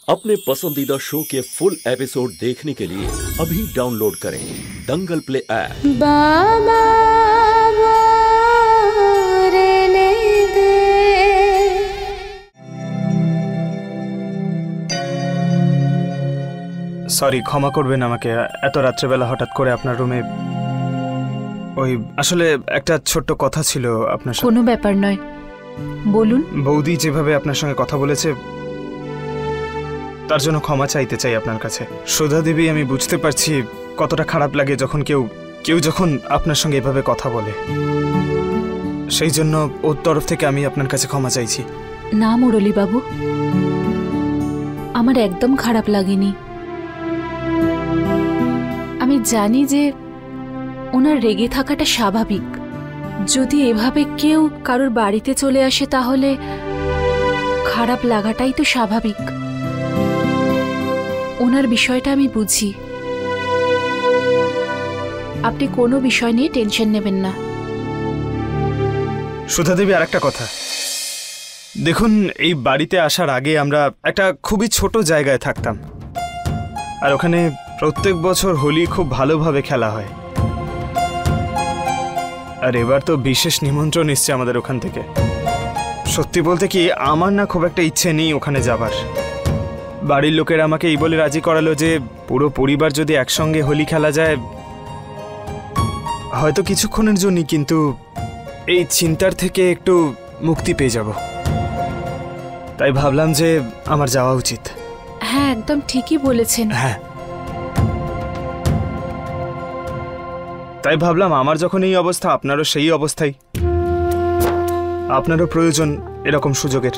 अपने पसंदीदा शो के फुल एपिसोड देखने के लिए अभी डाउनलोड करें दंगल प्ले ऐप। बाबा बोलने दे। সরি, ক্ষমা করবেন আমাকে, এত রাত্রেবেলা হঠাৎ করে আপনার রুমে। ওই আসলে একটা ছোট্ট কথা ছিল আপনার সাথে। কোনো ব্যাপার নয়, বলুন। বৌদি যেভাবে আপনার সঙ্গে কথা বলেছে তার জন্য ক্ষমা চাইতে চাই আপনার কাছে। সুধা দেবী, আমি বুঝতে পারছি কতটা খারাপ লাগে যখন কেউ যখন আপনার সঙ্গে এভাবে কথা বলে। সেই জন্য ওর তরফ থেকে আমি আপনার কাছে ক্ষমা চাইছি। না মুরলী বাবু, আমার একদম খারাপ লাগেনি। আমি জানি যে ওনার রেগে থাকাটা স্বাভাবিক। যদি এভাবে কেউ কারোর বাড়িতে চলে আসে তাহলে খারাপ লাগাটাই তো স্বাভাবিক। ওনার বিষয়টা আমি বুঝি। আপনি কোনো বিষয় নিয়ে টেনশন নেবেন না। সুধা দেবী, আর একটা কথা, দেখুন, এই বাড়িতে আসার আগে আমরা একটা খুবই ছোট জায়গায় থাকতাম, আর ওখানে প্রত্যেক বছর হোলি খুব ভালোভাবে খেলা হয়। আর এবার তো বিশেষ নিমন্ত্রণ এসছে আমাদের ওখান থেকে। সত্যি বলতে কি, আমার না খুব একটা ইচ্ছে নেই ওখানে যাবার। বাড়ির লোকেরা আমাকে এই বলে রাজি করালো যে পুরো পরিবার যদি একসঙ্গে হোলি খেলা যায়, হয়তো কিছুক্ষণের জন্যই, কিন্তু এই চিন্তার থেকে একটু মুক্তি পেয়ে যাব। তাই ভাবলাম যে আমার যাওয়া উচিত। হ্যাঁ, একদম ঠিকই বলেছেন। হ্যাঁ, তাই ভাবলাম আমার যখন এই অবস্থা, আপনারও সেই অবস্থাই। আপনারও প্রয়োজন এরকম সুযোগের।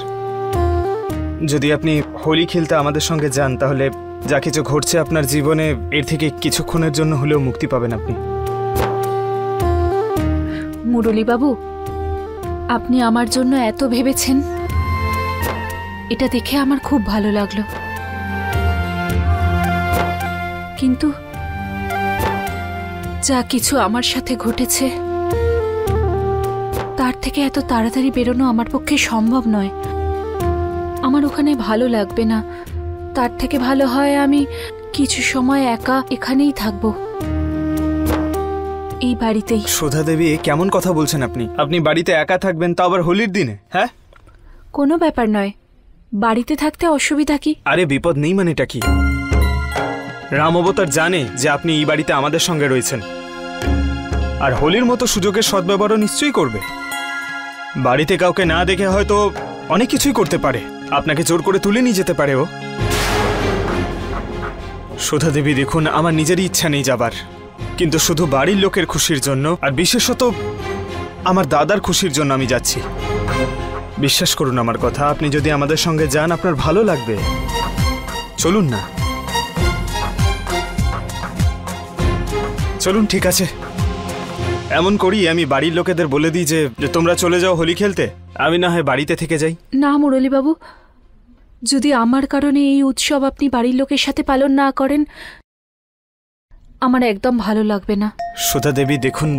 যদি আপনি হোলি খেলতে আমাদের সঙ্গে যান তাহলে যা কিছু ঘটছে আপনার জীবনে, এর থেকে কিছুক্ষণের জন্য হলেও মুক্তি পাবেন আপনি। মুরলী বাবু, আপনি আমার জন্য এত ভেবেছেন, এটা দেখে আমার খুব ভালো লাগলো। কিন্তু যা কিছু আমার সাথে ঘটেছে তার থেকে এত তাড়াতাড়ি বেরোনো আমার পক্ষে সম্ভব নয়। আমার ওখানে ভালো লাগবে না। তার থেকে ভালো হয় আমি কিছু সময় একা এখানেই থাকবো, এই বাড়িতেই। সুধা দেবী, কেমন কথা বলছেন আপনি? আপনি বাড়িতে একা থাকবেন, তা আবার হোলির দিনে? হ্যাঁ, কোনো ব্যাপার নয়, বাড়িতে থাকতে অসুবিধা কি? আরে বিপদ নেই মানে এটা কি? রাম অবতার জানে যে আপনি এই বাড়িতে আমাদের সঙ্গে রয়েছেন, আর হোলির মতো সুযোগের সদ্ব্যবহার নিশ্চয়ই করবে। বাড়িতে কাউকে না দেখে হয়তো অনেক কিছুই করতে পারে, আপনাকে জোর করে তুলে নিয়ে যেতে পারে ও। সুধা দেবী, দেখুন, আমার নিজেরই ইচ্ছা নেই যাবার, কিন্তু শুধু বাড়ির লোকের খুশির জন্য, আর বিশেষত আমার দাদার খুশির জন্য আমি যাচ্ছি। বিশ্বাস করুন আমার কথা, আপনি যদি আমাদের সঙ্গে যান আপনার ভালো লাগবে। চলুন না, চলুন। ঠিক আছে, এমন করি, আমি বাড়ির লোকেদের বলে দিই যে তোমরা চলে যাও হোলি খেলতে, আমি না হয় বাড়িতে থেকে যাই। না মুরলী বাবু, যদি আমার কারণে এই উৎসব আপনি বাড়ির লোকের সাথে পালন না করেন, আমার একদম ভালো লাগবে না। সুধা দেবী, দেখুন,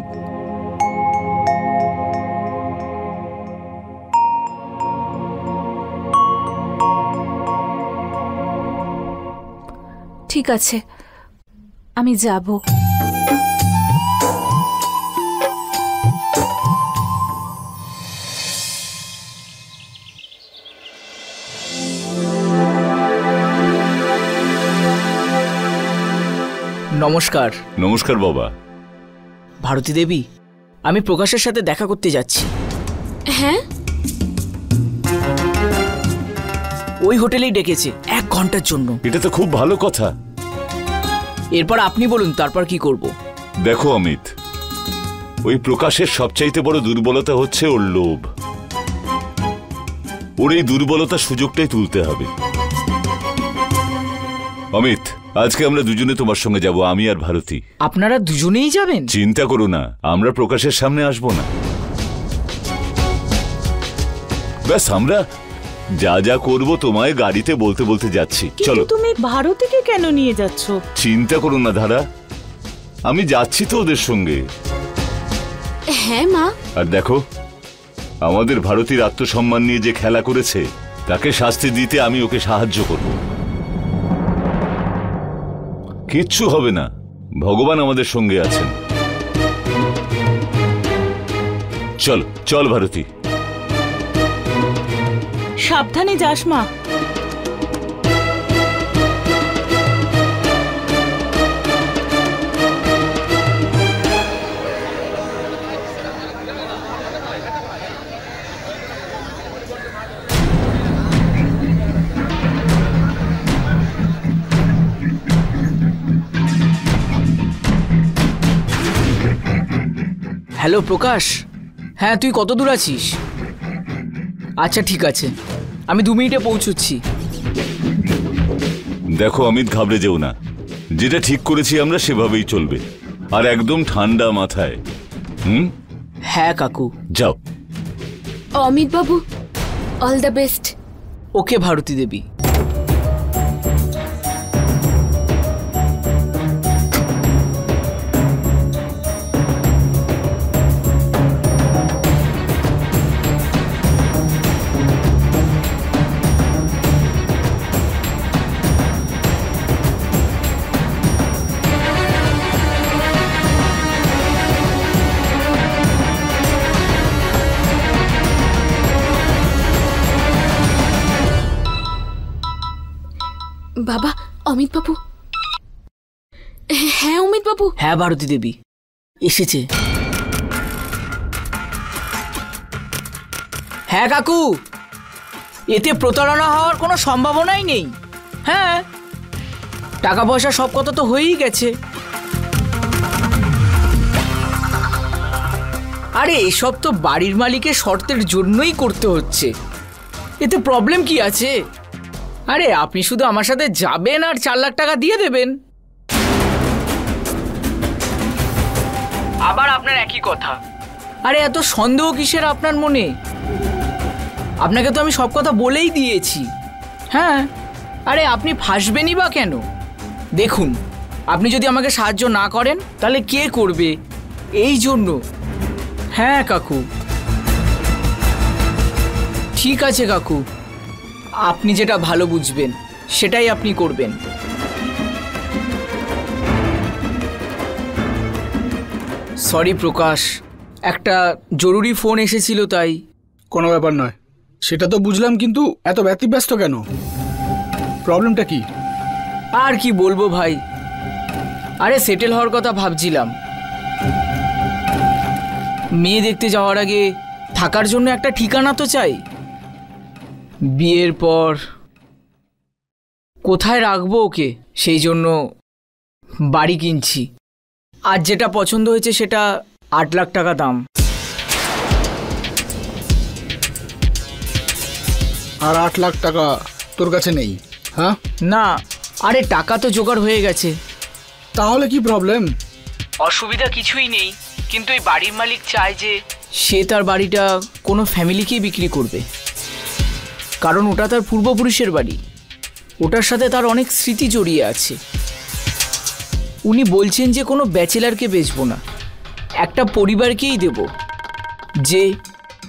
ঠিক আছে, আমি যাব। নমস্কার। নমস্কার বাবা। ভারতী দেবী, আমি প্রকাশের সাথে দেখা করতে যাচ্ছি। হ্যাঁ, ওই হোটেলেই ডেকেছে 1 ঘন্টার জন্য। এটা তো খুব ভালো কথা। এরপর আপনি বলুন তারপর কি করব। দেখো অমিত, ওই প্রকাশের সবচাইতে বড় দুর্বলতা হচ্ছে ওর লোভ। ওর এই দুর্বলতার সুযোগটাই তুলতে হবে। অমিত, আজকে আমরা দুজনে তোমার সঙ্গে যাব, আমি আর ভারতী। আপনারা দুজনেই যাবেন? চিন্তা করো না, আমরা প্রকাশের সামনে আসবো না। ব্যাস, আমরা যা যা করব তোমায় গাড়িতে বলতে বলতে যাচ্ছি। চলো। তুমি ভারতীকে কেন নিয়ে যাচ্ছ? চিন্তা করো না ধারা, আমি যাচ্ছি তো ওদের সঙ্গে। হ্যাঁ মা। আর দেখো, আমাদের ভারতীর আত্মসম্মান নিয়ে যে খেলা করেছে তাকে শাস্তি দিতে আমি ওকে সাহায্য করব। কিচ্ছু হবে না, ভগবান আমাদের সঙ্গে আছেন। চল চল ভারতী। সাবধানে যাস মা। হ্যালো প্রকাশ, হ্যাঁ তুই কত দূর আছিস? আচ্ছা ঠিক আছে, আমি 2 মিনিটে পৌঁছচ্ছি। দেখো অমিত, ঘাবড়ে যেও না, যেটা ঠিক করেছি আমরা সেভাবেই চলবে, আর একদম ঠান্ডা মাথায়। হ্যাঁ কাকু। যাও। অমিত বাবু, অল দ্য বেস্ট। ওকে ভারতী দেবী। বাবা, অমিত বাবু। হ্যাঁ অমিত বাবু। হ্যাঁ ভারতী দেবী এসেছে। হ্যাঁ কাকু, এতে প্রতারণা হওয়ার কোনো সম্ভাবনাই নেই। হ্যাঁ, টাকা পয়সা সব কথা তো হয়েই গেছে। আরে এসব তো বাড়ির মালিকের শর্তের জন্যই করতে হচ্ছে, এতে প্রবলেম কি আছে? আরে আপনি শুধু আমার সাথে যাবেন আর 4 লাখ টাকা দিয়ে দেবেন। আবার আপনার একই কথা। আরে এত সন্দেহ কিসের আপনার মনে? আপনাকে তো আমি সব কথা বলেই দিয়েছি। হ্যাঁ, আরে আপনি ফাঁসবেনই বা কেন? দেখুন, আপনি যদি আমাকে সাহায্য না করেন তাহলে কে করবে, এই জন্য। হ্যাঁ কাকু। ঠিক আছে কাকু, আপনি যেটা ভালো বুঝবেন সেটাই আপনি করবেন। সরি প্রকাশ, একটা জরুরি ফোন এসেছিল তাই। কোনো ব্যাপার নয়, সেটা তো বুঝলাম, কিন্তু এত ব্যতিব্যস্ত কেন? প্রবলেমটা কি? আর কি বলবো ভাই, আরে সেটেল হওয়ার কথা ভাবছিলাম। মেয়ে দেখতে যাওয়ার আগে থাকার জন্য একটা ঠিকানা তো চাই। বিয়ের পর কোথায় রাখবো ওকে, সেই জন্য বাড়ি কিনছি। আর যেটা পছন্দ হয়েছে সেটা 8 লাখ টাকা দাম। আর 8 লাখ টাকা তোর কাছে নেই? হ্যাঁ না, আরে টাকা তো জোগাড় হয়ে গেছে। তাহলে কি প্রবলেম? অসুবিধা কিছুই নেই, কিন্তু এই বাড়ির মালিক চায় যে সে তার বাড়িটা কোনো ফ্যামিলিকেই বিক্রি করবে, কারণ ওটা তার পূর্বপুরুষের বাড়ি, ওটার সাথে তার অনেক স্মৃতি জড়িয়ে আছে। উনি বলছেন যে কোনো ব্যাচেলারকে বেচবো না, একটা পরিবারকেই দেব, যে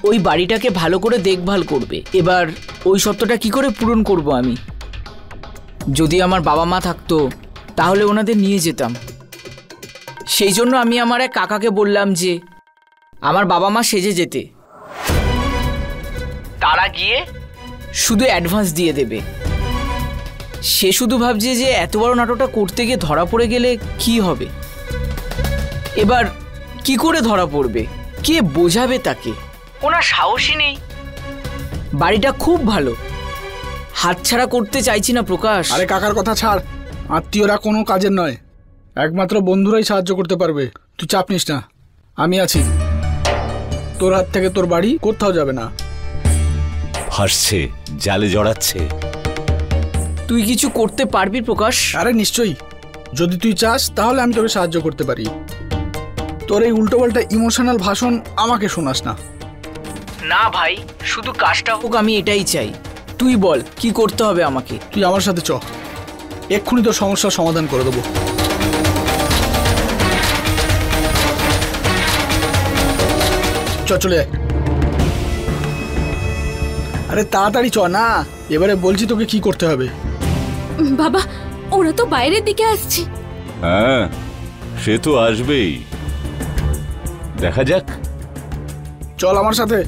ওই বাড়িটাকে ভালো করে দেখভাল করবে। এবার ওই সত্যটা কি করে পূরণ করব আমি? যদি আমার বাবা মা থাকতো তাহলে ওনাদের নিয়ে যেতাম। সেই জন্য আমি আমার এক কাকাকে বললাম যে আমার বাবা মা সেজে যেতে, তারা গিয়ে শুধু অ্যাডভান্স দিয়ে দেবে। সে শুধু ভাবছে যে এত বড় নাটকটা করতে গিয়ে ধরা পড়ে গেলে কি হবে। এবার কি করে ধরা পড়বে, কে বোঝাবে তাকে? ওনার সাহসই নেই। বাড়িটা খুব ভালো, হাতছাড়া করতে চাইছি না প্রকাশ। আরে কাকার কথা ছাড়, আত্মীয়রা কোনো কাজের নয়, একমাত্র বন্ধুরাই সাহায্য করতে পারবে। তুই চাপ নিস না, আমি আছি। তোর হাত থেকে তোর বাড়ি কোথাও যাবে না। হাসছে, জালে জড়াচ্ছে। তুই কিছু করতে পারবি প্রকাশ? আরে নিশ্চয়ই, যদি তুই চাস তাহলে আমি তোকে সাহায্য করতে পারি। তোর এই উল্টোপাল্টা ইমোশনাল ভাষণ আমাকে শোনাস না। না ভাই, শুধু কাজটা হোক, আমি এটাই চাই। তুই বল কি করতে হবে আমাকে। তুই আমার সাথে চ, এক্ষুনি তোর সমস্যার সমাধান করে দেবো। চলে আয়। আরে তাড়াতাড়ি চ না, এবারে বলছি তোকে কি করতে হবে। বাবা, ওরা তো বাইরের দিকে আসছে। হ্যাঁ, সে তো আসবেই, দেখা যাক। চল আমার সাথে।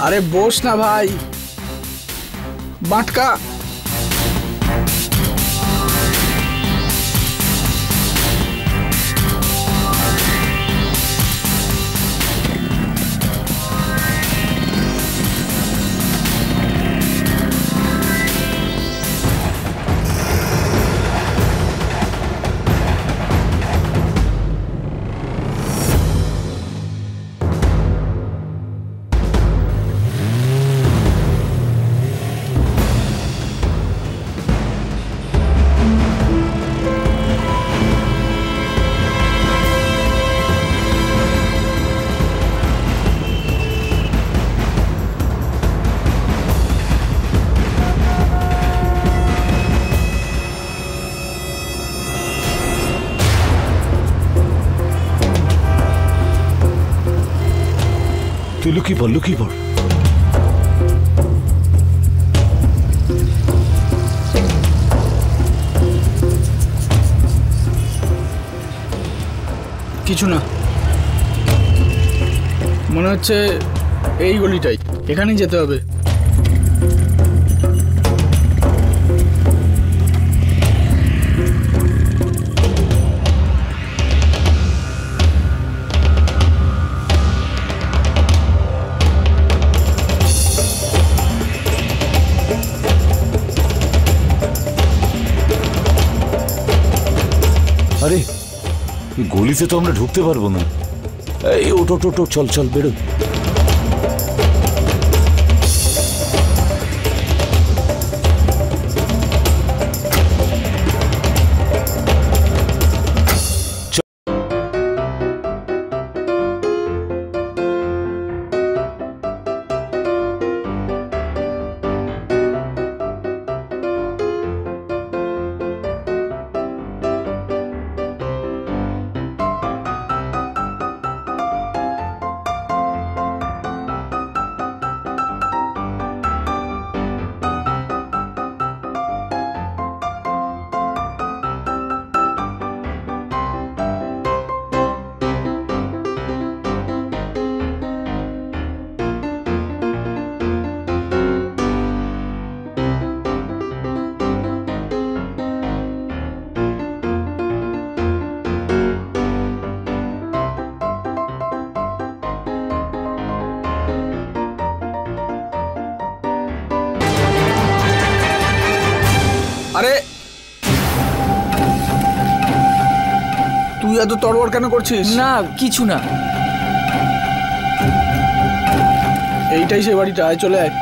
আরে বস না ভাই, বাটকা। তুই লুকিয়ে পড়, লুকিয়ে পড়। কিছু না, মনে হচ্ছে এই গলিটাই, এখানেই যেতে হবে। আরে গলিতে তো আমরা ঢুকতে পারবো না। এই ওটো টোটো, চল চল বেরো। আরে তুই এত তড়বড় কেন করছিস? না কিছু না। এইটাই সে বাড়িটা, আয় চলে আয়।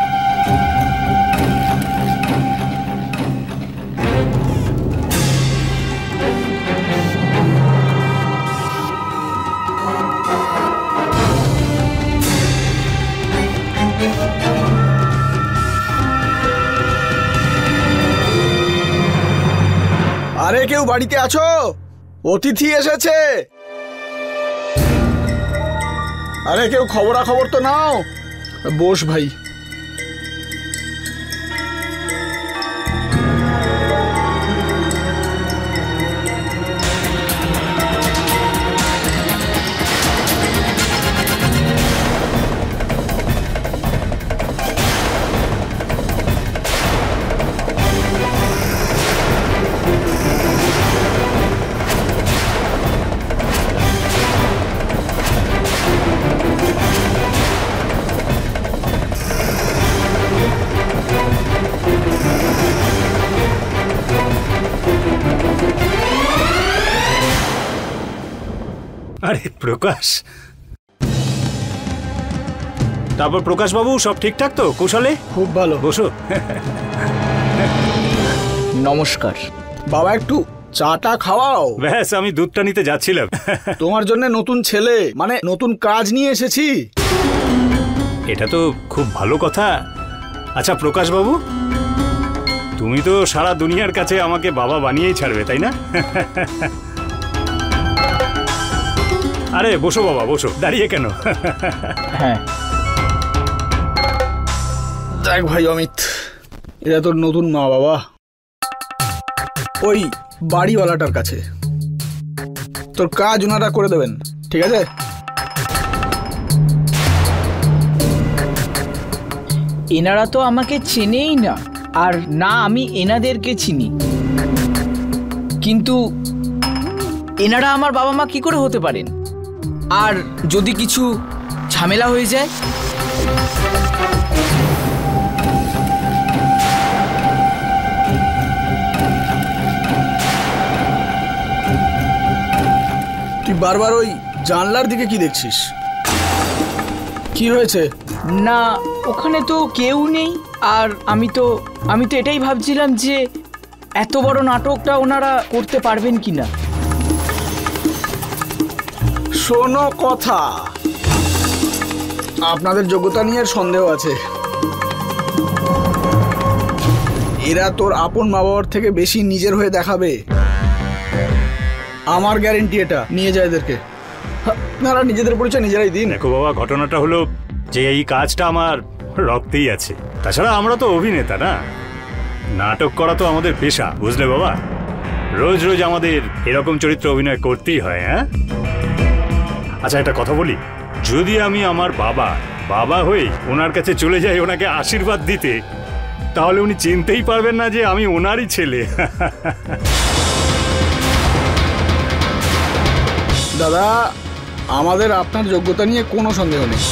আরে কেউ বাড়িতে আছো? অতিথি এসেছে। আরে কেউ খবরাখবর তো নাও। বস ভাই। আরে প্রকাশ, তারপর প্রকাশ বাবু সব ঠিকঠাক তো? কুশলে? খুব ভালো। বসো। নমস্কার। বাবা একটু চাটা খাওয়াও। ব্যাস আমি দুধটা নিতে যাচ্ছিলাম। তোমার জন্য নতুন ছেলে মানে নতুন কাজ নিয়ে এসেছি। এটা তো খুব ভালো কথা। আচ্ছা প্রকাশ বাবু, তুমি তো সারা দুনিয়ার কাছে আমাকে বাবা বানিয়েই ছাড়বে, তাই না? আরে বসো বাবা, বসো, দাঁড়িয়ে কেন? হ্যাঁ দেখ ভাই অমিত, এরা তোর নতুন মা বাবা। ওই বাড়িওয়ালাটার কাছে তোর কাজ ওনারা করে দেবেন, ঠিক আছে? এনারা তো আমাকে চেনেই না, আর না আমি এনাদেরকে চিনি। কিন্তু এনারা আমার বাবা মা কি করে হতে পারেন? আর যদি কিছু ঝামেলা হয়ে যায়? তুই বারবার ওই জানলার দিকে কি দেখছিস? কি হয়েছে? না ওখানে তো কেউ নেই। আর আমি তো এটাই ভাবছিলাম যে এত বড় নাটকটা ওনারা করতে পারবেন কিনা। শোনো কথা, আপনাদের যোগ্যতা নিয়ে সন্দেহ আছে। এরা তোর আপন মা বাবার থেকে বেশি নিজের হয়ে দেখাবে, আমার গ্যারেন্টি। এটা নিয়ে যায় এদেরকে, আপনারা নিজেদের পরিচয় নিজেরাই দিন। দেখো বাবা, ঘটনাটা হলো যে এই কাজটা আমার রক্তেই আছে। তাছাড়া আমরা তো অভিনেতা না, নাটক করা তো আমাদের পেশা, বুঝলে বাবা? রোজ রোজ আমাদের এরকম চরিত্র অভিনয় করতেই হয়। হ্যাঁ আচ্ছা একটা কথা বলি, যদি আমি আমার বাবা হয়ে ওনার কাছে চলে যাই ওনাকে আশীর্বাদ দিতে, তাহলে উনি চিনতেই পারবেন না যে আমি ওনারই ছেলে। দাদা, আমাদের আপনার যোগ্যতা নিয়ে কোনো সন্দেহ নেই,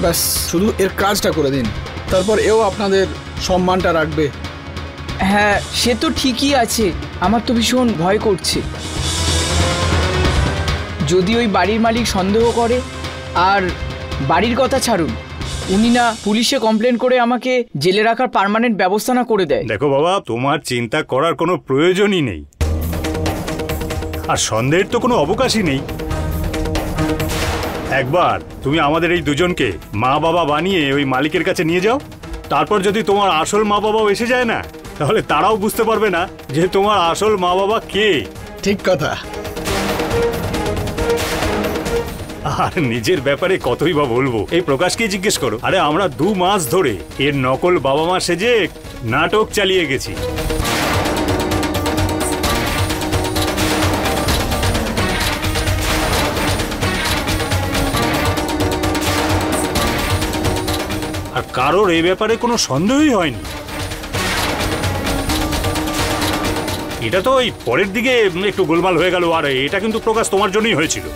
ব্যাস শুধু এর কাজটা করে দিন, তারপর এও আপনাদের সম্মানটা রাখবে। হ্যাঁ সে তো ঠিকই আছে, আমার তো ভীষণ ভয় করছে। যদি ওই বাড়ির মালিক সন্দেহ করে, আর বাড়ির কথা ছাড়ুন, উনি না পুলিশে কমপ্লেন করে আমাকে জেলে রাখার পার্মানেন্ট ব্যবস্থা না করে দেয়। দেখো বাবা, তোমার চিন্তা করার কোনো প্রয়োজনই নেই, আর সন্দেহের তো কোনো অবকাশই নেই। একবার তুমি আমাদের এই দুজনকে মা বাবা বানিয়ে ওই মালিকের কাছে নিয়ে যাও, তারপর যদি তোমার আসল মা বাবাও এসে যায় না, তাহলে তারাও বুঝতে পারবে না যে তোমার আসল মা বাবা কে। ঠিক কথা। আর নিজের ব্যাপারে কতই বা বলবো, এই প্রকাশকে জিজ্ঞেস করো। আরে আমরা 2 মাস ধরে এর নকল বাবা মা সেজে নাটক চালিয়ে গেছি। আর কারোর এই ব্যাপারে কোনো সন্দেহই হয়নি। এটা তো ওই পরের দিকে একটু গোলমাল হয়ে গেল, আর এটা কিন্তু প্রকাশ তোমার জন্যই হয়েছিল।